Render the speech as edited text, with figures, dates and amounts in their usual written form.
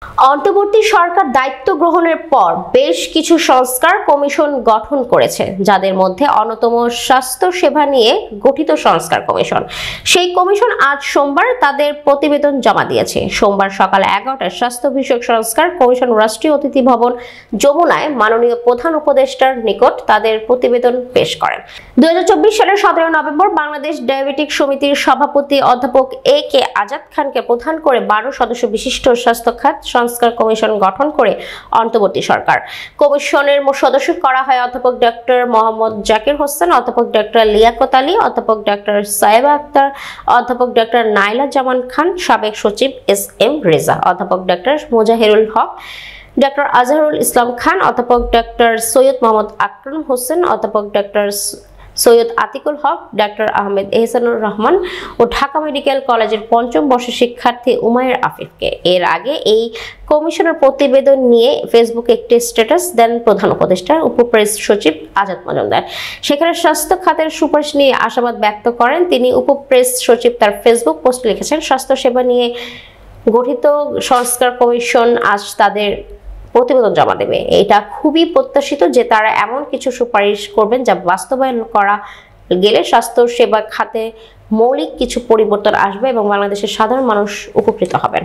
অন্তর্বর্তী সরকার দায়িত্ব গ্রহণের পর বেশ কিছু সংস্কার কমিশন গঠন করেছে, যাদের মধ্যে অন্যতম স্বাস্থ্য সেবা নিয়ে গঠিত সংস্কার কমিশন। সেই কমিশন আজ সোমবার তাদের প্রতিবেদন জমা দিয়েছে। সোমবার সকাল 11টায় স্বাস্থ্য বিষয়ক সংস্কার কমিশন রাষ্ট্রীয় অতিথি ভবন যমুনায় মাননীয় প্রধান উপদেষ্টার নিকট তাদের প্রতিবেদন পেশ করেন। 2024 সালের 17 নভেম্বর বাংলাদেশ ডায়াবেটিক সমিতির সভাপতি অধ্যাপক এ কে আজাদ খানকে প্রধান করে 12 সদস্য বিশিষ্ট স্বাস্থ্য খাত সংস্কার কমিশন গঠন করে অন্তর্বর্তী সরকার। কমিশনের সদস্য করা হয় অধ্যাপক ডক্টর মোহাম্মদ জাকির হোসেন, অধ্যাপক ডক্টর লিয়াকত আলী, অধ্যাপক ডক্টর সায়েবা আক্তার, অধ্যাপক ডক্টর নাইলা জামান খান, সাবেক সচিব এস এম রেজা, অধ্যাপক ডক্টর মুজাহিরুল হক, ডক্টর আজহারুল ইসলাম খান, অধ্যাপক ডক্টর সৈয়দ মোহাম্মদ আকরাম হোসেন, অধ্যাপক ডক্টর সৈয়দ আতিকুল হক, ডক্টর আহমেদ এহসানুর রহমান ও ঢাকা মেডিকেল কলেজের পঞ্চম বর্ষের শিক্ষার্থী উমায়ের আফিফকে। এর আগে এই কমিশনের প্রতিবেদন নিয়ে ফেসবুকে একটি স্ট্যাটাস দেন প্রধান উপদেষ্টার উপপ্রেস সচিব আজাদ মজুমদার। সেখানে স্বাস্থ্য খাতের সুপারিশ নিয়ে আশাবাদ ব্যক্ত করেন তিনি। উপপ্রেস সচিব তার ফেসবুক পোস্টে লিখেছেন, স্বাস্থ্য সেবা নিয়ে গঠিত সংস্কার কমিশন আজ তাদের প্রতিবেদন জমা দেবে। এটা খুবই প্রত্যাশিত যে তারা এমন কিছু সুপারিশ করবেন যা বাস্তবায়ন করা গেলে স্বাস্থ্য সেবা খাতে মৌলিক কিছু পরিবর্তন আসবে এবং বাংলাদেশের সাধারণ মানুষ উপকৃত হবেন।